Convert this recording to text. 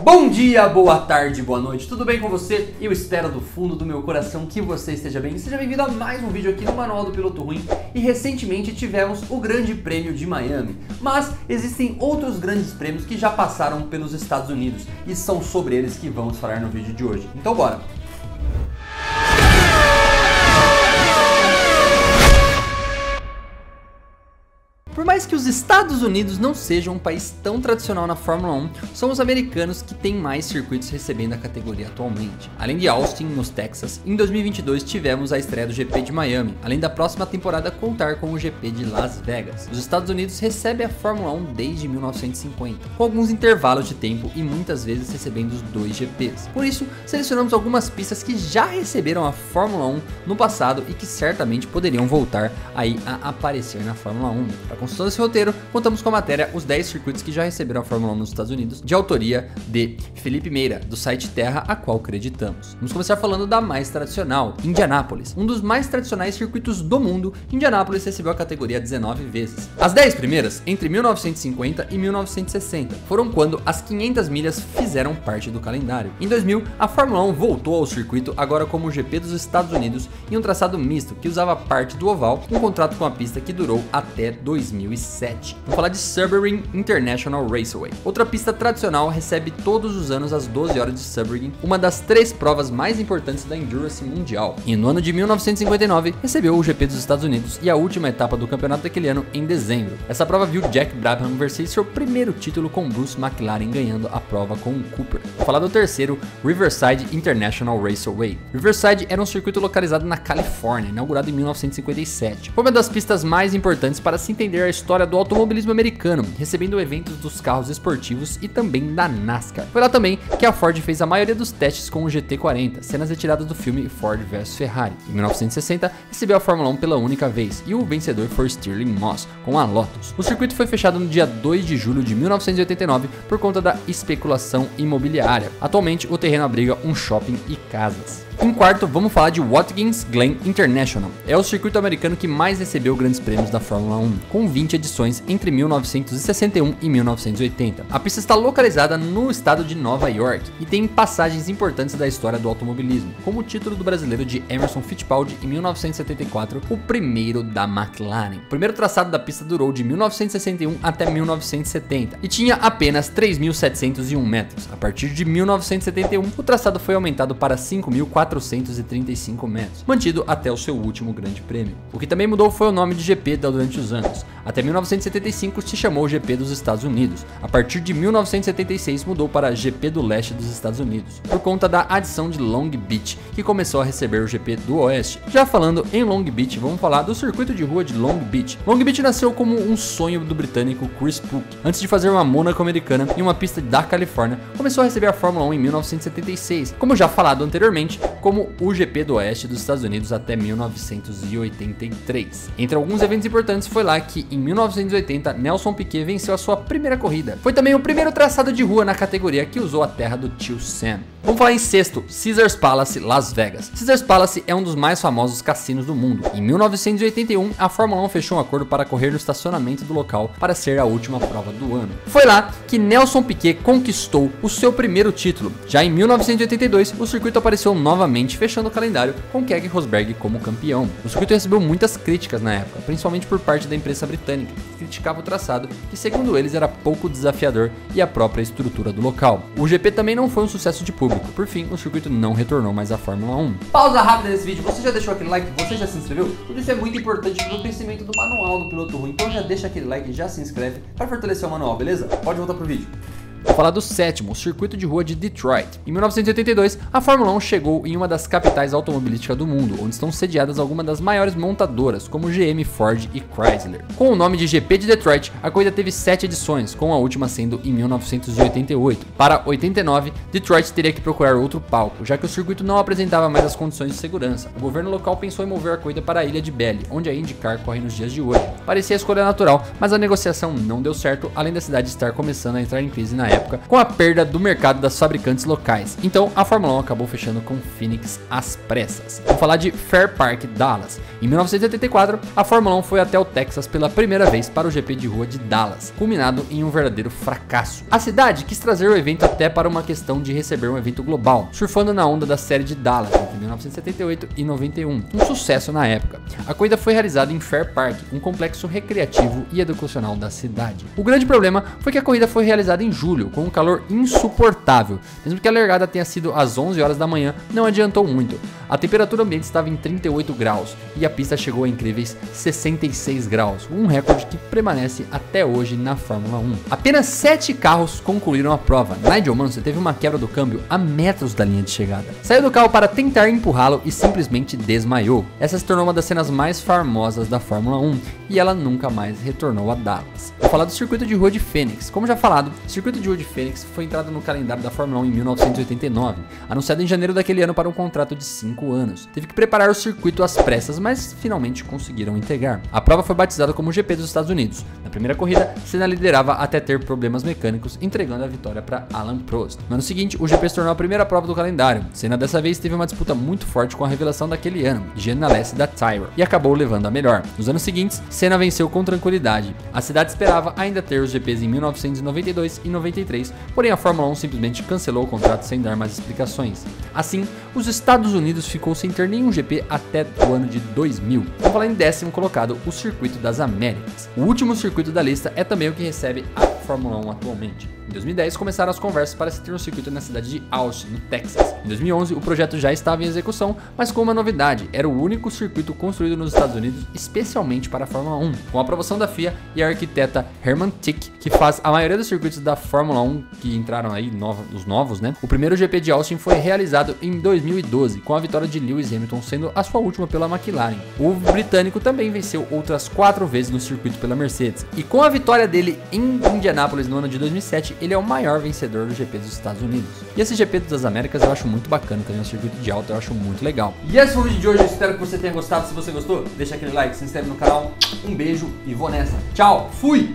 Bom dia, boa tarde, boa noite, tudo bem com você? Eu espero do fundo do meu coração que você esteja bem. Seja bem-vindo a mais um vídeo aqui no Manual do Piloto Ruim. E recentemente tivemos o Grande Prêmio de Miami, mas existem outros grandes prêmios que já passaram pelos Estados Unidos e são sobre eles que vamos falar no vídeo de hoje. Então bora! Por mais que os Estados Unidos não sejam um país tão tradicional na Fórmula 1, são os americanos que têm mais circuitos recebendo a categoria atualmente. Além de Austin, nos Texas, em 2022 tivemos a estreia do GP de Miami, além da próxima temporada contar com o GP de Las Vegas. Os Estados Unidos recebem a Fórmula 1 desde 1950, com alguns intervalos de tempo e muitas vezes recebendo os dois GPs. Por isso, selecionamos algumas pistas que já receberam a Fórmula 1 no passado e que certamente poderiam voltar aí a aparecer na Fórmula 1. Para construção desse roteiro, contamos com a matéria Os 10 circuitos que já receberam a Fórmula 1 nos Estados Unidos, de autoria de Felipe Meira, do site Terra, a qual acreditamos. Vamos começar falando da mais tradicional, Indianápolis. Um dos mais tradicionais circuitos do mundo, Indianápolis recebeu a categoria 19 vezes. As 10 primeiras, entre 1950 e 1960, foram quando as 500 milhas fizeram parte do calendário. Em 2000, a Fórmula 1 voltou ao circuito, agora como o GP dos Estados Unidos, em um traçado misto que usava parte do oval, um contrato com a pista que durou até 2007. Vamos falar de Sebring International Raceway. Outra pista tradicional, recebe todos os anos as 12 horas de Sebring, uma das 3 provas mais importantes da Endurance mundial. E no ano de 1959, recebeu o GP dos Estados Unidos e a última etapa do campeonato daquele ano em dezembro. Essa prova viu Jack Brabham vencer seu primeiro título, com Bruce McLaren ganhando a prova com o Cooper. Vou falar do terceiro, Riverside International Raceway. Riverside era um circuito localizado na Califórnia, inaugurado em 1957. Foi uma das pistas mais importantes para se entender a história do automobilismo americano, recebendo eventos dos carros esportivos e também da NASCAR. Foi lá também que a Ford fez a maioria dos testes com o GT40, cenas retiradas do filme Ford vs Ferrari. Em 1960, recebeu a Fórmula 1 pela única vez, e o vencedor foi Stirling Moss, com a Lotus. O circuito foi fechado no dia 2 de julho de 1989 por conta da especulação imobiliária. Atualmente, o terreno abriga um shopping e casas. Em quarto, vamos falar de Watkins Glen International. É o circuito americano que mais recebeu grandes prêmios da Fórmula 1, com 20 edições entre 1961 e 1980. A pista está localizada no estado de Nova York e tem passagens importantes da história do automobilismo, como o título do brasileiro de Emerson Fittipaldi em 1974, o primeiro da McLaren. O primeiro traçado da pista durou de 1961 até 1970 e tinha apenas 3.701 metros. A partir de 1971, o traçado foi aumentado para 5.435 metros, mantido até o seu último grande prêmio. O que também mudou foi o nome de GP durante os anos. Até 1975 se chamou GP dos Estados Unidos. A partir de 1976 mudou para GP do Leste dos Estados Unidos, por conta da adição de Long Beach, que começou a receber o GP do Oeste. Já falando em Long Beach, vamos falar do circuito de rua de Long Beach. Long Beach nasceu como um sonho do britânico Chris Pook. Antes de fazer uma Mônaco americana em uma pista da Califórnia, começou a receber a Fórmula 1 em 1976, como já falado anteriormente, como o GP do Oeste dos Estados Unidos até 1983. Entre alguns eventos importantes, foi lá que em 1980 Nelson Piquet venceu a sua primeira corrida. Foi também o primeiro traçado de rua na categoria que usou a terra do tio Sam. Vamos falar em sexto, Caesars Palace, Las Vegas. Caesars Palace é um dos mais famosos cassinos do mundo. Em 1981, a Fórmula 1 fechou um acordo para correr no estacionamento do local para ser a última prova do ano. Foi lá que Nelson Piquet conquistou o seu primeiro título. Já em 1982, o circuito apareceu novamente, fechando o calendário com Keke Rosberg como campeão. O circuito recebeu muitas críticas na época, principalmente por parte da imprensa britânica, que criticava o traçado, que segundo eles era pouco desafiador, e a própria estrutura do local. O GP também não foi um sucesso de público. Por fim, o circuito não retornou mais à Fórmula 1. Pausa rápida nesse vídeo. Você já deixou aquele like? Você já se inscreveu? Tudo isso é muito importante para o crescimento do manual do Piloto Ruim. Então já deixa aquele like e já se inscreve para fortalecer o manual, beleza? Pode voltar pro vídeo. Vou falar do sétimo, o circuito de rua de Detroit. Em 1982, a Fórmula 1 chegou em uma das capitais automobilísticas do mundo, onde estão sediadas algumas das maiores montadoras, como GM, Ford e Chrysler. Com o nome de GP de Detroit, a corrida teve 7 edições, com a última sendo em 1988. Para 89, Detroit teria que procurar outro palco, já que o circuito não apresentava mais as condições de segurança. O governo local pensou em mover a corrida para a ilha de Belly, onde a IndyCar corre nos dias de hoje. Parecia a escolha natural, mas a negociação não deu certo, além da cidade estar começando a entrar em crise na época. época, com a perda do mercado das fabricantes locais. Então a Fórmula 1 acabou fechando com Phoenix às pressas. Vamos falar de Fair Park, Dallas. Em 1984, a Fórmula 1 foi até o Texas pela primeira vez para o GP de rua de Dallas, culminado em um verdadeiro fracasso. A cidade quis trazer o evento até para uma questão de receber um evento global, surfando na onda da série de Dallas entre 1978 e 91, um sucesso na época. A corrida foi realizada em Fair Park, um complexo recreativo e educacional da cidade. O grande problema foi que a corrida foi realizada em julho, com um calor insuportável. Mesmo que a largada tenha sido às 11 horas da manhã, não adiantou muito. A temperatura ambiente estava em 38 graus e a pista chegou a incríveis 66 graus, um recorde que permanece até hoje na Fórmula 1. Apenas 7 carros concluíram a prova. Nigel Mansell teve uma quebra do câmbio a metros da linha de chegada. Saiu do carro para tentar empurrá-lo e simplesmente desmaiou. Essa se tornou uma das cenas mais famosas da Fórmula 1 e ela nunca mais retornou a Dallas. Vou falar do circuito de rua de Phoenix. Como já falado, o circuito de rua de Phoenix foi entrado no calendário da Fórmula 1 em 1989, anunciado em janeiro daquele ano para um contrato de 5 anos. Teve que preparar o circuito às pressas, mas finalmente conseguiram integrar. A prova foi batizada como o GP dos Estados Unidos. Na primeira corrida, Senna liderava até ter problemas mecânicos, entregando a vitória para Alain Prost. No ano seguinte, o GP se tornou a primeira prova do calendário. Senna dessa vez teve uma disputa muito forte com a revelação daquele ano, Jean Alesi da Tyrrell, e acabou levando a melhor. Nos anos seguintes, Senna venceu com tranquilidade. A cidade esperava ainda ter os GPs em 1992 e 93, porém a Fórmula 1 simplesmente cancelou o contrato sem dar mais explicações. Assim, os Estados Unidos ficou sem ter nenhum GP até o ano de 2000. Vamos falar em 10º colocado, o Circuito das Américas. O último circuito da lista é também o que recebe a Fórmula 1 atualmente. Em 2010 começaram as conversas para se ter um circuito na cidade de Austin, no Texas. Em 2011 o projeto já estava em execução, mas com uma novidade: era o único circuito construído nos Estados Unidos especialmente para a Fórmula 1. Com a aprovação da FIA e a arquiteta Hermann Tick, que faz a maioria dos circuitos da Fórmula 1 que entraram aí, os novos, né? O primeiro GP de Austin foi realizado em 2012, com a vitória de Lewis Hamilton sendo a sua última pela McLaren. O britânico também venceu outras 4 vezes no circuito pela Mercedes, e com a vitória dele em Indianápolis no ano de 2007, ele é o maior vencedor do GP dos Estados Unidos. E esse GP das Américas eu acho muito bacana, também é um circuito de alta, eu acho muito legal. E esse foi o vídeo de hoje, eu espero que você tenha gostado. Se você gostou, deixa aquele like, se inscreve no canal. Um beijo e vou nessa. Tchau, fui!